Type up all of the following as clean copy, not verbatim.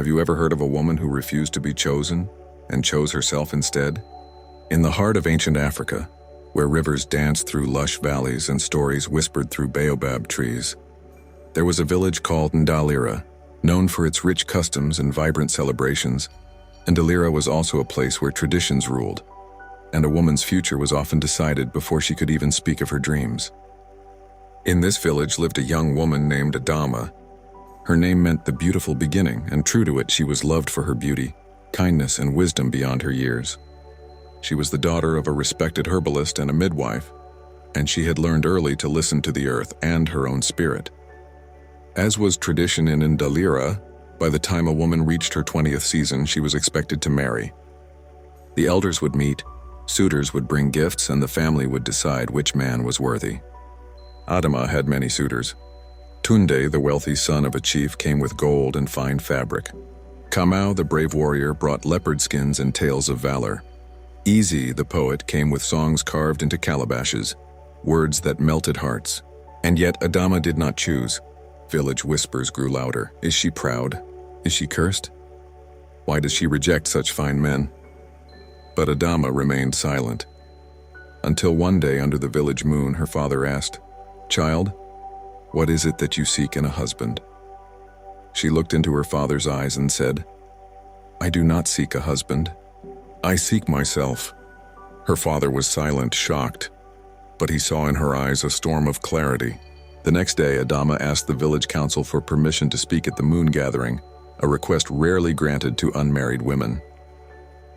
Have you ever heard of a woman who refused to be chosen and chose herself instead? In the heart of ancient Africa, where rivers danced through lush valleys and stories whispered through baobab trees, there was a village called Ndalira, known for its rich customs and vibrant celebrations. Ndalira was also a place where traditions ruled, and a woman's future was often decided before she could even speak of her dreams. In this village lived a young woman named Adama. Her name meant the beautiful beginning, and true to it, she was loved for her beauty, kindness, and wisdom beyond her years. She was the daughter of a respected herbalist and a midwife, and she had learned early to listen to the earth and her own spirit. As was tradition in Ndalira, by the time a woman reached her 20th season, she was expected to marry. The elders would meet, suitors would bring gifts, and the family would decide which man was worthy. Adama had many suitors. Tunde, the wealthy son of a chief, came with gold and fine fabric. Kamau, the brave warrior, brought leopard skins and tales of valor. Easy, the poet, came with songs carved into calabashes, words that melted hearts. And yet Adama did not choose. Village whispers grew louder. Is she proud? Is she cursed? Why does she reject such fine men? But Adama remained silent. Until one day, under the village moon, her father asked, "Child, what is it that you seek in a husband?" She looked into her father's eyes and said, "I do not seek a husband. I seek myself." Her father was silent, shocked, but he saw in her eyes a storm of clarity. The next day, Adama asked the village council for permission to speak at the moon gathering, a request rarely granted to unmarried women.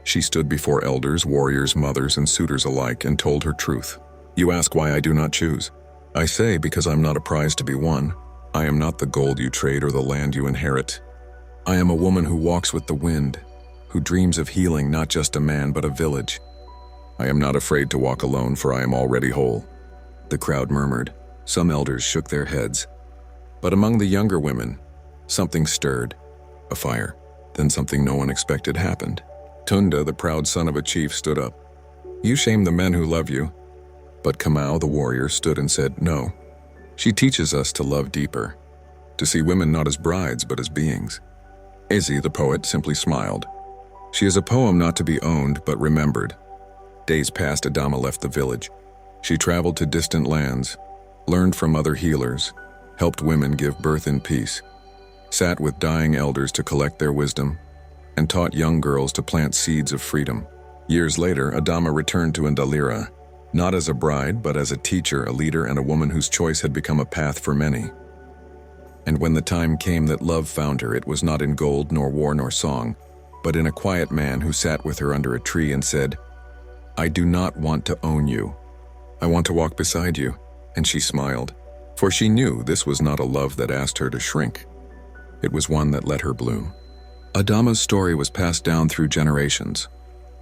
She stood before elders, warriors, mothers, and suitors alike and told her truth. "You ask why I do not choose. I say because I'm not a prize to be won. I am not the gold you trade or the land you inherit. I am a woman who walks with the wind, who dreams of healing not just a man but a village. I am not afraid to walk alone, for I am already whole." The crowd murmured. Some elders shook their heads. But among the younger women, something stirred. A fire. Then something no one expected happened. Tunda, the proud son of a chief, stood up. "You shame the men who love you." But Kamau, the warrior, stood and said, "No. She teaches us to love deeper, to see women not as brides but as beings." Ezi, the poet, simply smiled. "She is a poem not to be owned but remembered." Days passed. Adama left the village. She traveled to distant lands, learned from other healers, helped women give birth in peace, sat with dying elders to collect their wisdom, and taught young girls to plant seeds of freedom. Years later, Adama returned to Ndalira, not as a bride, but as a teacher, a leader, and a woman whose choice had become a path for many. And when the time came that love found her, it was not in gold, nor war, nor song, but in a quiet man who sat with her under a tree and said, "I do not want to own you. I want to walk beside you." And she smiled, for she knew this was not a love that asked her to shrink. It was one that let her bloom. Adama's story was passed down through generations,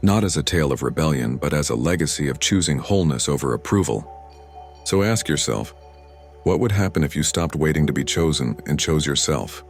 not as a tale of rebellion, but as a legacy of choosing wholeness over approval. So ask yourself, what would happen if you stopped waiting to be chosen and chose yourself?